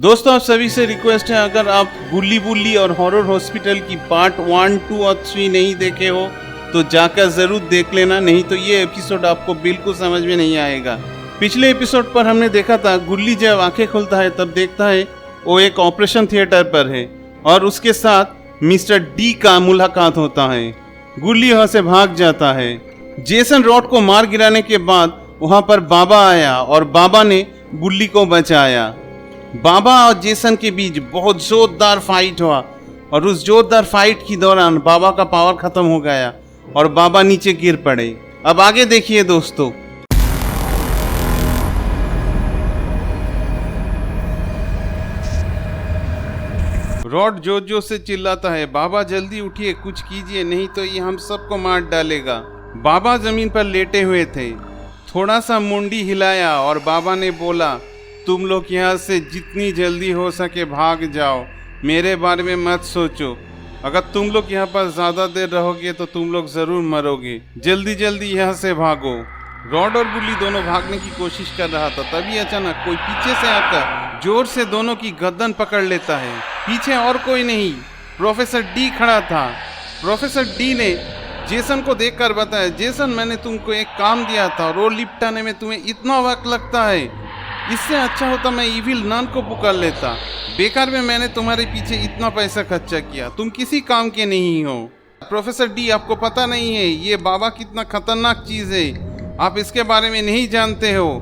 दोस्तों आप सभी से रिक्वेस्ट है, अगर आप गुल्ली बुल्ली और हॉरर हॉस्पिटल की पार्ट 1, 2 और 3 नहीं देखे हो तो जाकर ज़रूर देख लेना, नहीं तो ये एपिसोड आपको बिल्कुल समझ में नहीं आएगा। पिछले एपिसोड पर हमने देखा था गुल्ली जब आंखें खोलता है तब देखता है वो एक ऑपरेशन थिएटर पर है और उसके साथ मिस्टर डी का मुलाकात होता है। गुल्ली वहाँ से भाग जाता है। जेसन रॉड को मार गिराने के बाद वहाँ पर बाबा आया और बाबा ने गुल्ली को बचाया। बाबा और जेसन के बीच बहुत जोरदार फाइट हुआ और उस जोरदार फाइट के दौरान बाबा का पावर खत्म हो गया और बाबा नीचे गिर पड़े। अब आगे देखिए दोस्तों। रॉड जोर जोर से चिल्लाता है, बाबा जल्दी उठिए, कुछ कीजिए, नहीं तो ये हम सबको मार डालेगा। बाबा जमीन पर लेटे हुए थे। थोड़ा सा मुंडी हिलाया और बाबा ने बोला, तुम लोग यहाँ से जितनी जल्दी हो सके भाग जाओ, मेरे बारे में मत सोचो। अगर तुम लोग यहाँ पर ज़्यादा देर रहोगे तो तुम लोग ज़रूर मरोगे। जल्दी जल्दी यहाँ से भागो। रॉड और गुल्ली दोनों भागने की कोशिश कर रहा था, तभी अचानक कोई पीछे से आकर जोर से दोनों की गर्दन पकड़ लेता है। पीछे और कोई नहीं, प्रोफेसर डी खड़ा था। प्रोफेसर डी ने जेसन को देखकर बताया, जेसन मैंने तुमको एक काम दिया था और वो निपटाने में तुम्हें इतना वक्त लगता है, इससे अच्छा होता मैं इविल नन को पुकार लेता। बेकार में मैंने तुम्हारे पीछे इतना पैसा खर्चा किया, तुम किसी काम के नहीं हो। प्रोफेसर डी आपको पता नहीं है ये बाबा कितना खतरनाक चीज़ है, आप इसके बारे में नहीं जानते हो।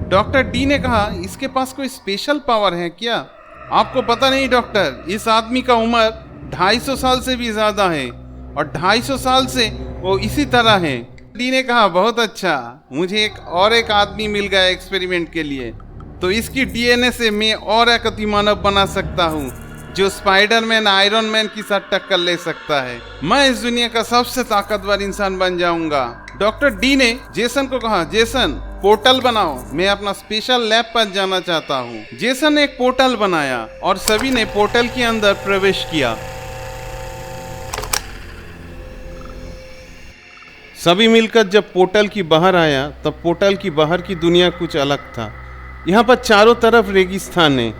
डॉक्टर डी ने कहा, इसके पास कोई स्पेशल पावर है क्या? आपको पता नहीं डॉक्टर, इस आदमी का उम्र 250 साल से भी ज़्यादा है और 250 साल से वो इसी तरह है। डी ने कहा, बहुत अच्छा, मुझे एक आदमी मिल गया एक्सपेरिमेंट के लिए, तो इसकी डीएनए से मैं और एक अतिमानव बना सकता हूँ जो स्पाइडरमैन आयरन मैन की साथ टक्कर ले सकता है। मैं इस दुनिया का सबसे ताकतवर इंसान बन जाऊंगा। डॉक्टर डी ने जेसन को कहा, जेसन पोर्टल बनाओ, मैं अपना स्पेशल लैब पर जाना चाहता हूँ। जेसन ने एक पोर्टल बनाया और सभी ने पोर्टल के अंदर प्रवेश किया। सभी मिलकर जब पोर्टल की बाहर आया तब पोर्टल की बाहर की दुनिया कुछ अलग था। यहाँ पर चारों तरफ रेगिस्तान है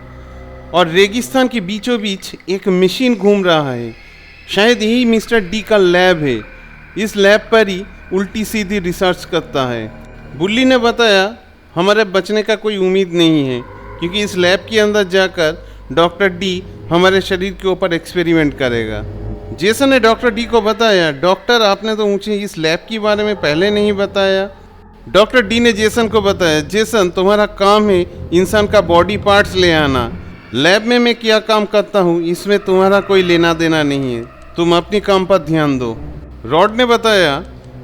और रेगिस्तान के बीचों बीच एक मशीन घूम रहा है। शायद यही मिस्टर डी का लैब है। इस लैब पर ही उल्टी सीधी रिसर्च करता है। बुल्ली ने बताया, हमारे बचने का कोई उम्मीद नहीं है क्योंकि इस लैब के अंदर जाकर डॉक्टर डी हमारे शरीर के ऊपर एक्सपेरिमेंट करेगा। जेसन ने डॉक्टर डी को बताया, डॉक्टर आपने तो मुझे इस लैब के बारे में पहले नहीं बताया। डॉक्टर डी ने जेसन को बताया, जेसन तुम्हारा काम है इंसान का बॉडी पार्ट्स ले आना, लैब में मैं क्या काम करता हूँ इसमें तुम्हारा कोई लेना देना नहीं है, तुम अपने काम पर ध्यान दो। रॉड ने बताया,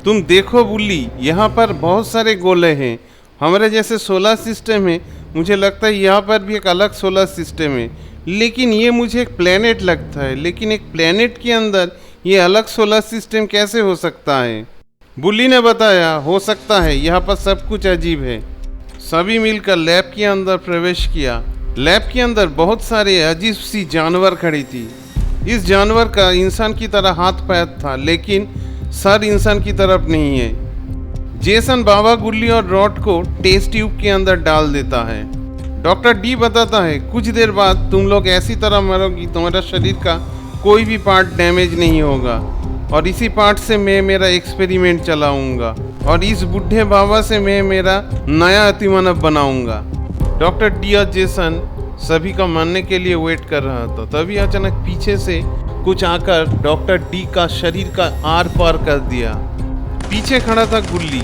तुम देखो बुल्ली, यहाँ पर बहुत सारे गोले हैं, हमारे जैसे सोलर सिस्टम है, मुझे लगता है यहाँ पर भी एक अलग सोलर सिस्टम है, लेकिन ये मुझे एक प्लेनेट लगता है, लेकिन एक प्लेनेट के अंदर ये अलग सोलर सिस्टम कैसे हो सकता है? बुल्ली ने बताया, हो सकता है, यहाँ पर सब कुछ अजीब है। सभी मिलकर लैब के अंदर प्रवेश किया। लैब के अंदर बहुत सारे अजीब सी जानवर खड़ी थी। इस जानवर का इंसान की तरह हाथ पैर था, लेकिन सर इंसान की तरफ नहीं है। जेसन बाबा, गुल्ली और रॉड को टेस्ट ट्यूब के अंदर डाल देता है। डॉक्टर डी बताता है, कुछ देर बाद तुम लोग ऐसी तरह मरोगी, तुम्हारा शरीर का कोई भी पार्ट डैमेज नहीं होगा और इसी पार्ट से मैं मेरा एक्सपेरिमेंट चलाऊंगा और इस बूढ़े बाबा से मैं मेरा नया अतिमानव बनाऊंगा। डॉक्टर डी और जेसन सभी का मानने के लिए वेट कर रहा था, तभी अचानक पीछे से कुछ आकर डॉक्टर डी का शरीर का आर पार कर दिया। पीछे खड़ा था गुल्ली।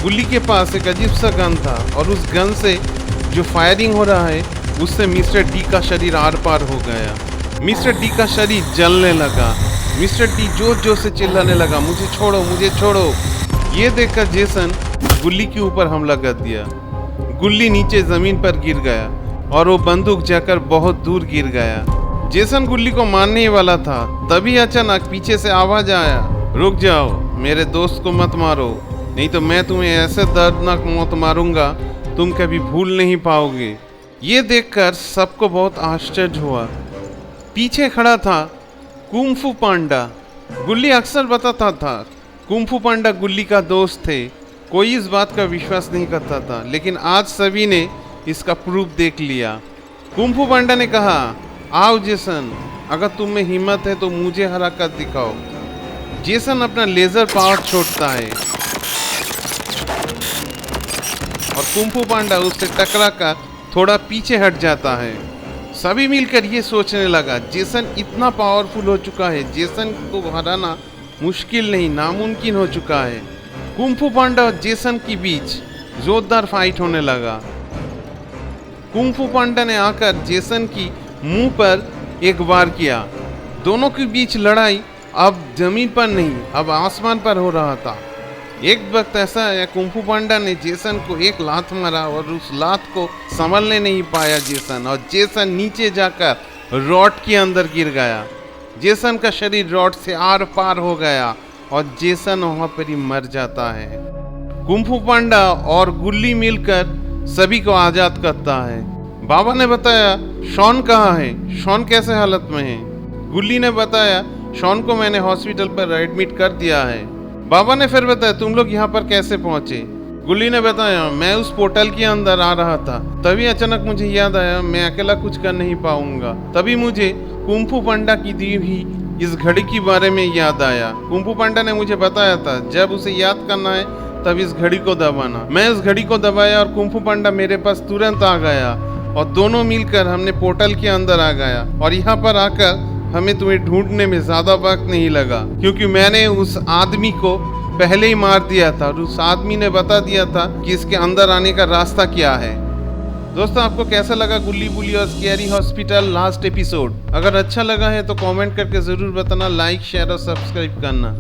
गुल्ली के पास एक अजीब सा गन था और उस गन से जो फायरिंग हो रहा है उससे मिस्टर डी का शरीर आर पार हो गया। मिस्टर डी का शरीर जलने लगा। मिस्टर डी जोर जोर से चिल्लाने लगा, मुझे छोड़ो, मुझे छोड़ो। ये देखकर जेसन गुल्ली के ऊपर हमला कर दिया। गुल्ली नीचे जमीन पर गिर गया और वो बंदूक जाकर बहुत दूर गिर गया। जेसन गुल्ली को मारने ही वाला था, तभी अचानक पीछे से आवाज आया, रुक जाओ, मेरे दोस्त को मत मारो, नहीं तो मैं तुम्हें ऐसे दर्दनाक मौत मारूंगा तुम कभी भूल नहीं पाओगे। ये देखकर सबको बहुत आश्चर्य हुआ। पीछे खड़ा था कुंफू पांडा। गुल्ली अक्सर बताता था कुंफू पांडा गुल्ली का दोस्त थे। कोई इस बात का विश्वास नहीं करता था, लेकिन आज सभी ने इसका प्रूफ देख लिया। कुंफू पांडा ने कहा, आओ जेसन, अगर तुम में हिम्मत है तो मुझे हरकत दिखाओ। जेसन अपना लेजर पावर छोड़ता है और कुंफू पांडा उससे टकरा कर थोड़ा पीछे हट जाता है। सभी मिलकर ये सोचने लगा, जेसन इतना पावरफुल हो चुका है, जेसन को हराना मुश्किल नहीं नामुमकिन हो चुका है। कुंफू पांडा और जेसन के बीच जोरदार फाइट होने लगा। कुंफू पांडा ने आकर जेसन की मुंह पर एक वार किया। दोनों के बीच लड़ाई अब जमीन पर नहीं, अब आसमान पर हो रहा था। एक वक्त ऐसा आया, कुंफू पांडा ने जेसन को एक लात मारा और उस लात को संभलने नहीं पाया जेसन, और जेसन नीचे जाकर रॉड के अंदर गिर गया। जेसन का शरीर रॉड से आर पार हो गया और जेसन वहां पर ही मर जाता है। कुंफू पांडा और गुल्ली मिलकर सभी को आजाद करता है। बाबा ने बताया, शॉन कहाँ है, शॉन कैसे हालत में है। गुल्ली ने बताया, शॉन को मैंने हॉस्पिटल पर एडमिट कर दिया है। बाबा ने फिर बताया, तुम लोग यहाँ पर कैसे पहुंचे। गुल्ली ने बताया, मैं उस पोर्टल के अंदर आ रहा था, तभी अचानक मुझे याद आया मैं अकेला कुछ कर नहीं पाऊंगा। तभी मुझे कुंफू पांडा की दी हुई इस घड़ी के बारे में याद आया। कुंफू पांडा ने मुझे बताया था, जब उसे याद करना है तब इस घड़ी को दबाना। मैं इस घड़ी को दबाया और कुंफू पांडा मेरे पास तुरंत आ गया और दोनों मिलकर हमने पोर्टल के अंदर आ गया। और यहाँ पर आकर हमें तुम्हें ढूंढने में ज्यादा वक्त नहीं लगा, क्योंकि मैंने उस आदमी को पहले ही मार दिया था और उस आदमी ने बता दिया था कि इसके अंदर आने का रास्ता क्या है। दोस्तों, आपको कैसा लगा गुल्ली बुल्ली और स्कैरी हॉस्पिटल लास्ट एपिसोड? अगर अच्छा लगा है तो कमेंट करके जरूर बताना, लाइक शेयर और सब्सक्राइब करना।